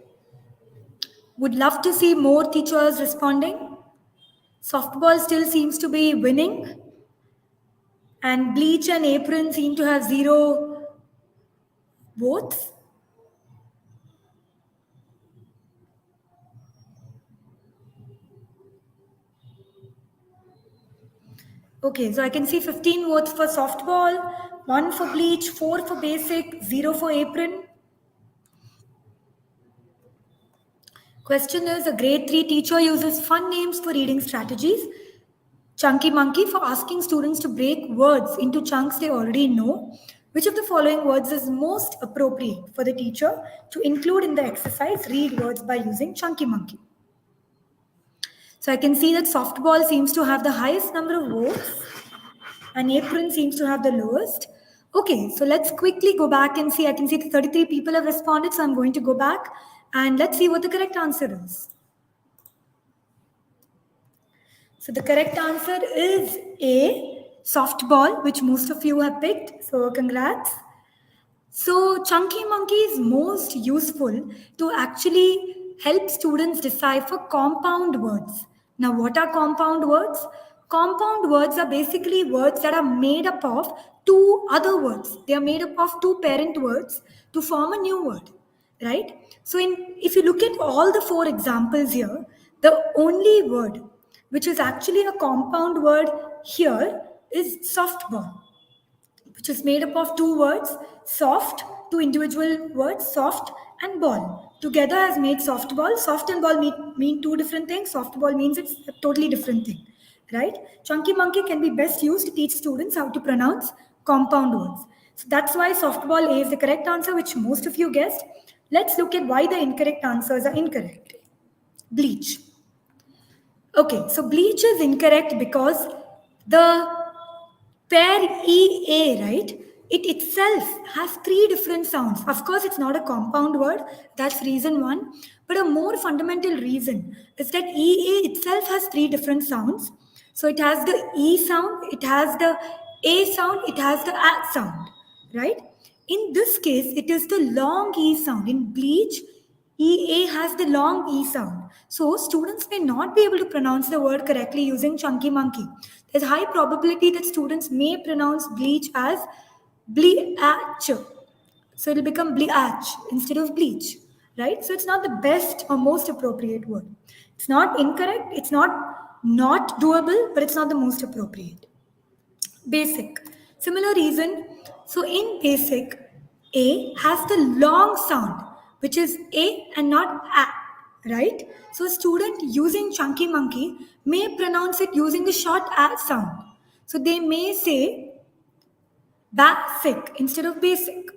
Would love to see more teachers responding. Softball still seems to be winning, and bleach and apron seem to have zero votes. Okay, so I can see 15 votes for softball, 1 for bleach, 4 for basic, 0 for apron. Question is, a grade 3 teacher uses fun names for reading strategies. Chunky Monkey for asking students to break words into chunks they already know. Which of the following words is most appropriate for the teacher to include in the exercise? Read words by using Chunky Monkey. So I can see that softball seems to have the highest number of votes and apron seems to have the lowest. Okay, so let's quickly go back and see. I can see 33 people have responded, so I'm going to go back and let's see what the correct answer is. So the correct answer is A, softball, which most of you have picked. So congrats. So Chunky Monkey is most useful to actually help students decipher compound words. Now, what are compound words? Compound words are basically words that are made up of two other words. They are made up of two parent words to form a new word, right? So, if you look at all the 4 examples here, the only word which is actually a compound word here is softball, which is made up of 2 words, soft, 2 individual words, soft and ball. Together has made softball. Soft and ball mean 2 different things. Softball means it's a totally different thing, right? Chunky Monkey can be best used to teach students how to pronounce compound words. So that's why softball A is the correct answer, which most of you guessed. Let's look at why the incorrect answers are incorrect. Bleach. Okay, so bleach is incorrect because the pair EA, right? It itself has 3 different sounds. Of course, it's not a compound word. That's reason 1. But a more fundamental reason is that EA itself has 3 different sounds. So it has the E sound, it has the A sound, it has the A sound, right? In this case, it is the long E sound. In bleach, EA has the long E sound. So students may not be able to pronounce the word correctly using Chunky Monkey. There's high probability that students may pronounce bleach as bleach. So it'll become bleach instead of bleach, right? So it's not the best or most appropriate word. It's not incorrect, it's not doable, but it's not the most appropriate. Basic. Similar reason. So in basic, A has the long sound, which is A and not A, right? So a student using Chunky Monkey may pronounce it using the short A sound. So they may say basic instead of basic.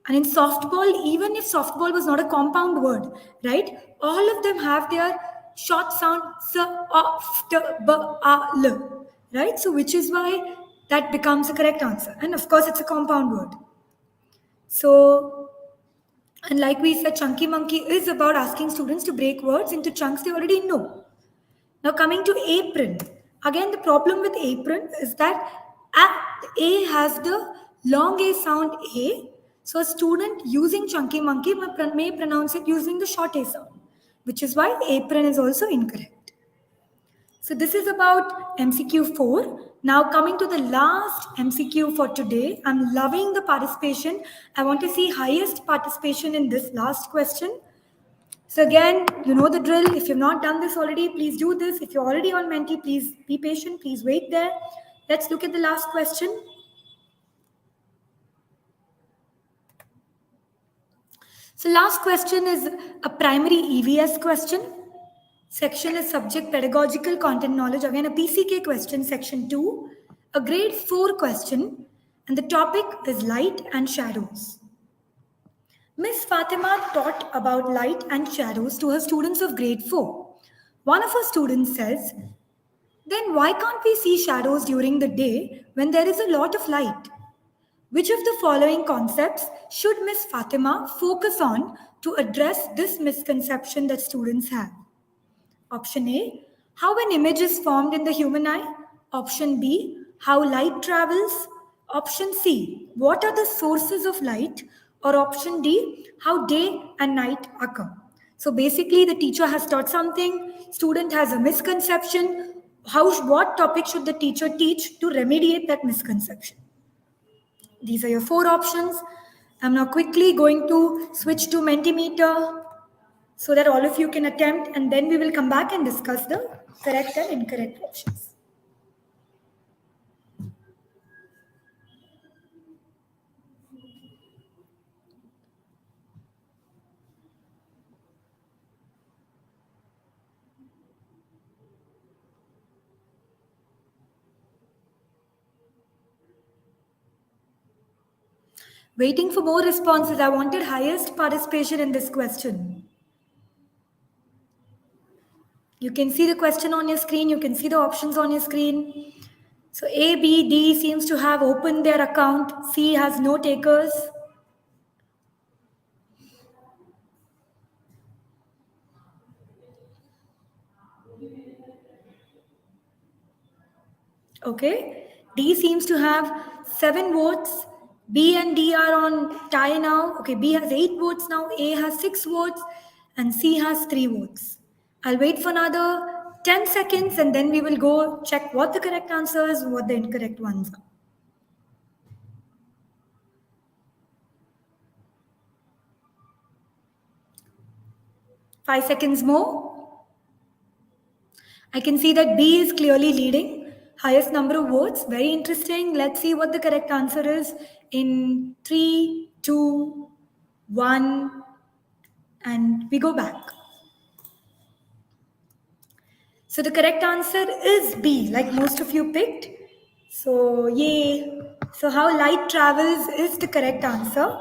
And in softball, even if softball was not a compound word, right? All of them have their short sound right? So which is why that becomes the correct answer. And of course, it's a compound word. So, and like we said, Chunky Monkey is about asking students to break words into chunks they already know. Now coming to apron. Again, the problem with apron is that A has the long A sound A. So a student using Chunky Monkey may pronounce it using the short A sound, which is why apron is also incorrect. So this is about MCQ 4. Now coming to the last MCQ for today. I'm loving the participation. I want to see highest participation in this last question. So again, you know the drill. If you've not done this already, please do this. If you're already on Menti, please be patient. Please wait there. Let's look at the last question. So last question is a primary EVS question. Section is subject pedagogical content knowledge. Again, a PCK question, section 2. A grade 4 question. And the topic is light and shadows. Miss Fatima taught about light and shadows to her students of grade 4. One of her students says, then why can't we see shadows during the day when there is a lot of light? Which of the following concepts should Miss Fatima focus on to address this misconception that students have? Option A, how an image is formed in the human eye. Option B, how light travels. Option C, what are the sources of light? Or option D, how day and night occur. So basically, the teacher has taught something, student has a misconception. What topic should the teacher teach to remediate that misconception? These are your four options. I'm now quickly going to switch to Mentimeter so that all of you can attempt, and then we will come back and discuss the correct and incorrect options. Waiting for more responses. I wanted highest participation in this question. You can see the question on your screen. You can see the options on your screen. So A, B, D seems to have opened their account. C has no takers. Okay. D seems to have 7 votes. B and D are on tie now. Okay, B has 8 votes now. A has 6 votes. And C has 3 votes. I'll wait for another 10 seconds and then we will go check what the correct answers, what the incorrect ones are. 5 seconds more. I can see that B is clearly leading. Highest number of votes. Very interesting. Let's see what the correct answer is in 3, 2, 1, and we go back. So the correct answer is B, like most of you picked. So, yay. So, how light travels is the correct answer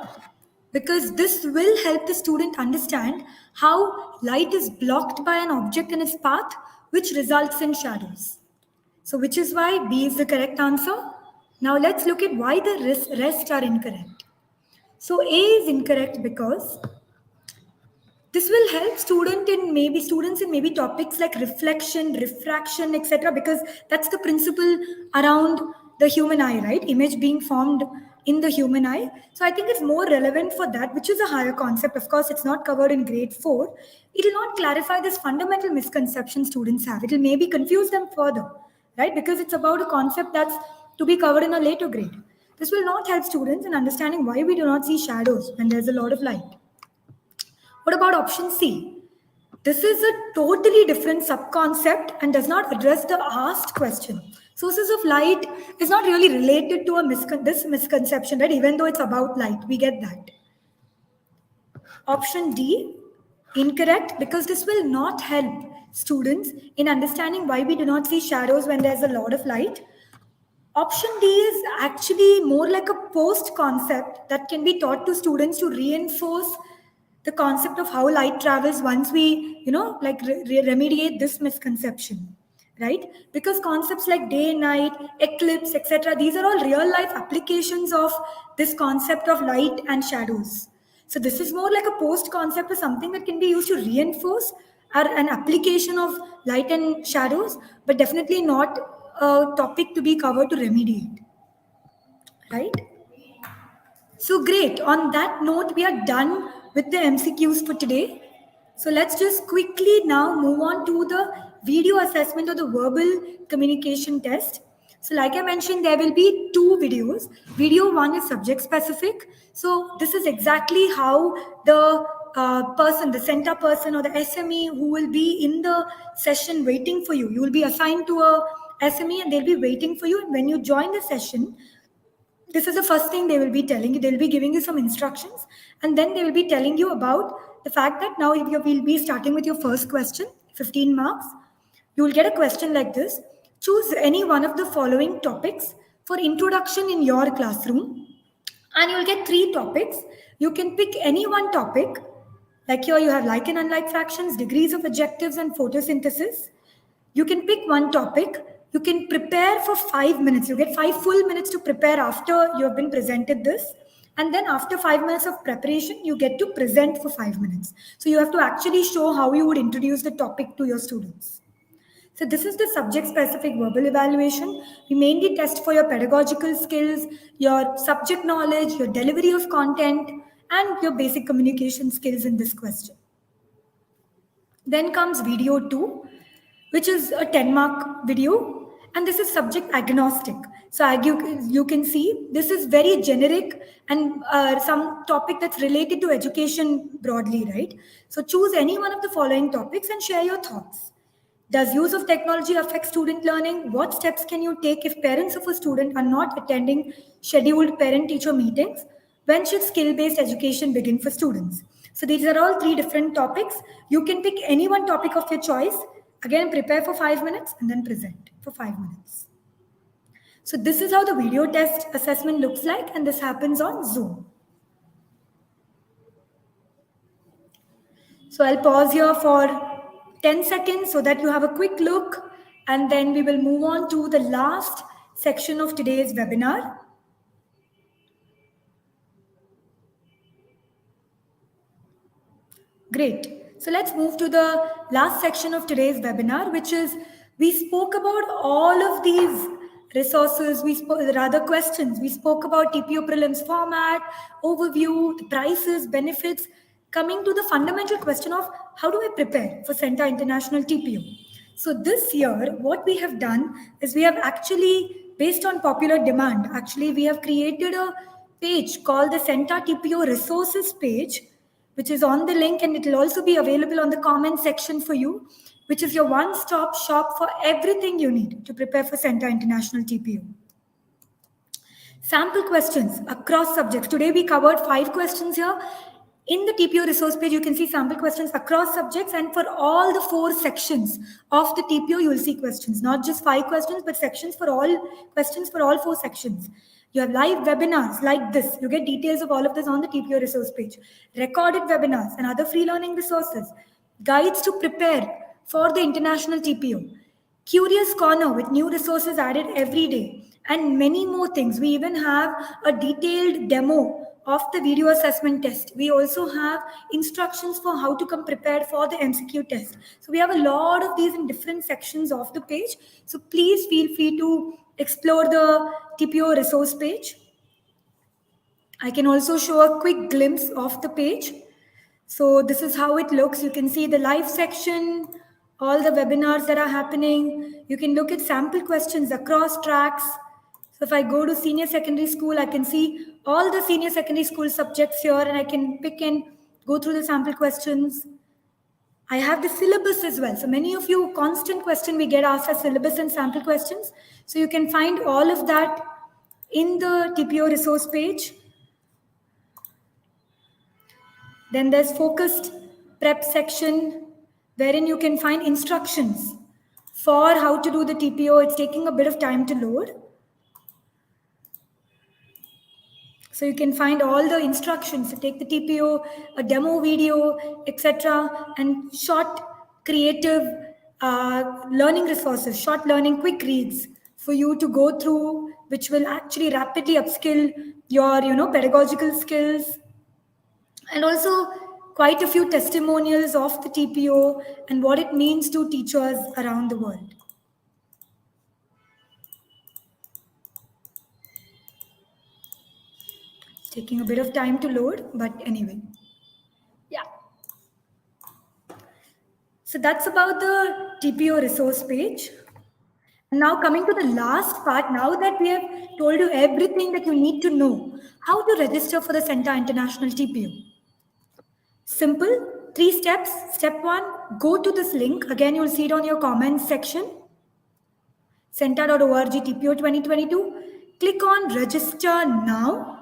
because this will help the student understand how light is blocked by an object in its path, which results in shadows. So, which is why B is the correct answer. Now, let's look at why the rest are incorrect. So, A is incorrect because this will help students in maybe topics like reflection, refraction, etc. Because that's the principle around the human eye, right? Image being formed in the human eye. So I think it's more relevant for that, which is a higher concept. Of course, it's not covered in grade 4. It will not clarify this fundamental misconception students have. It will maybe confuse them further, right? Because it's about a concept that's to be covered in a later grade. This will not help students in understanding why we do not see shadows when there's a lot of light. What about option C? This is a totally different subconcept and does not address the asked question. Sources of light is not really related to this misconception, right? Even though it's about light, we get that. Option D, incorrect, because this will not help students in understanding why we do not see shadows when there's a lot of light. Option D is actually more like a post concept that can be taught to students to reinforce the concept of how light travels once we, remediate this misconception, right? Because concepts like day, night, eclipse, etc., these are all real life applications of this concept of light and shadows. So this is more like a post concept or something that can be used to reinforce an application of light and shadows, but definitely not a topic to be covered to remediate, right? So great. On that note, we are done with the MCQs for today. So let's just quickly now move on to the video assessment or the verbal communication test. So like I mentioned, there will be 2 videos. Video 1 is subject specific. So this is exactly how the person, the center person or the SME who will be in the session waiting for you. You will be assigned to a SME and they'll be waiting for you. And when you join the session, this is the first thing they will be telling you. They'll be giving you some instructions, and then they will be telling you about the fact that now you will be starting with your first question, 15 marks. You will get a question like this. Choose any one of the following topics for introduction in your classroom, and you'll get 3 topics. You can pick any one topic. Like here, you have like and unlike fractions, degrees of adjectives, and photosynthesis. You can pick one topic. You can prepare for 5 minutes. You get 5 full minutes to prepare after you have been presented this. And then after 5 minutes of preparation, you get to present for 5 minutes. So you have to actually show how you would introduce the topic to your students. So this is the subject-specific verbal evaluation. We mainly test for your pedagogical skills, your subject knowledge, your delivery of content, and your basic communication skills in this question. Then comes video 2, which is a 10-mark video, and this is subject agnostic. So you can see this is very generic and some topic that's related to education broadly, right? So choose any one of the following topics and share your thoughts. Does use of technology affect student learning? What steps can you take if parents of a student are not attending scheduled parent-teacher meetings? When should skill-based education begin for students? So these are all 3 different topics. You can pick any one topic of your choice. Again, prepare for 5 minutes and then present for 5 minutes. So this is how the video test assessment looks like, and this happens on Zoom. So I'll pause here for 10 seconds so that you have a quick look, and then we will move on to the last section of today's webinar. Great. So let's move to the last section of today's webinar, which is we spoke about all of these resources, questions. We spoke about TPO prelims format, overview, the prices, benefits, coming to the fundamental question of how do I prepare for CENTA International TPO? So this year, what we have done is we have actually, based on popular demand, we have created a page called the CENTA TPO resources page, which is on the link, and it will also be available on the comment section for you, which is your one-stop shop for everything you need to prepare for CENTA International TPO. Sample questions across subjects. Today we covered 5 questions here. In the TPO resource page, you can see sample questions across subjects, and for all the 4 sections of the TPO, you will see questions, not just 5 questions, but sections for all questions for all 4 sections. You have live webinars like this. You get details of all of this on the TPO resource page. Recorded webinars and other free learning resources. Guides to prepare for the international TPO. Curious Corner with new resources added every day. And many more things. We even have a detailed demo of the video assessment test. We also have instructions for how to come prepared for the MCQ test. So we have a lot of these in different sections of the page. So please feel free to explore the TPO resource page. I can also show a quick glimpse of the page. So this is how it looks. You can see the live section, all the webinars that are happening. You can look at sample questions across tracks. So if I go to senior secondary school, I can see all the senior secondary school subjects here, and I can pick and go through the sample questions. I have the syllabus as well. So many of you, constant question we get asked as syllabus and sample questions. So you can find all of that in the TPO resource page. Then there's focused prep section, wherein you can find instructions for how to do the TPO. It's taking a bit of time to load. So you can find all the instructions to take the TPO, a demo video, etc., and short creative learning resources, short learning quick reads for you to go through, which will actually rapidly upskill your pedagogical skills. And also quite a few testimonials of the TPO and what it means to teachers around the world. It's taking a bit of time to load, but anyway. Yeah. So that's about the TPO resource page. And now coming to the last part, now that we have told you everything that you need to know, how to register for the CENTA International TPO. Simple, 3 steps. Step 1, go to this link. Again, you'll see it on your comments section. CENTA.org TPO 2022. Click on register now.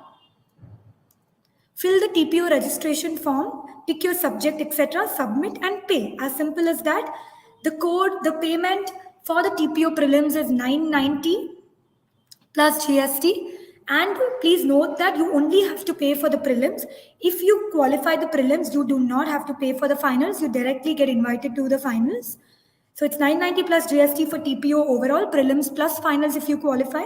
Fill the TPO registration form, pick your subject, etc., submit and pay. As simple as that. The payment for the TPO prelims is $990 plus GST. And please note that you only have to pay for the prelims. If you qualify the prelims, you do not have to pay for the finals. You directly get invited to the finals. So it's $990 plus GST for TPO overall, prelims plus finals if you qualify.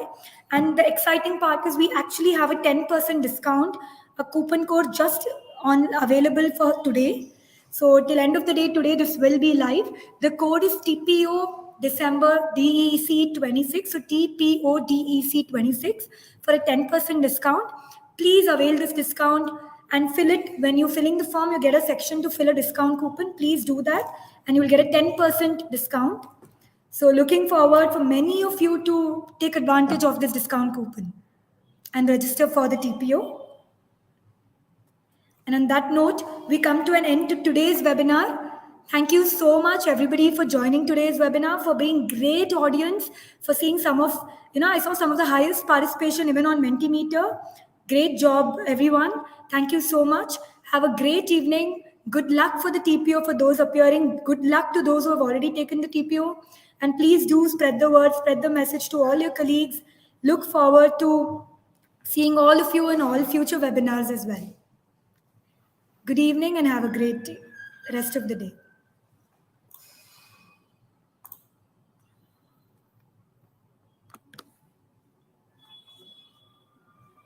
And the exciting part is we actually have a 10% discount, a coupon code just available for today. So till end of the day today, this will be live. The code is TPO December DEC 26. So TPO DEC 26 for a 10% discount. Please avail this discount and fill it. When you're filling the form, you get a section to fill a discount coupon. Please do that, and you will get a 10% discount. So looking forward for many of you to take advantage of this discount coupon and register for the TPO. And on that note, we come to an end to today's webinar. Thank you so much, everybody, for joining today's webinar, for being great audience, for seeing some of, I saw some of the highest participation even on Mentimeter. Great job, everyone. Thank you so much. Have a great evening. Good luck for the TPO for those appearing. Good luck to those who have already taken the TPO. And please do spread the word, spread the message to all your colleagues. Look forward to seeing all of you in all future webinars as well. Good evening and have a great rest of the day.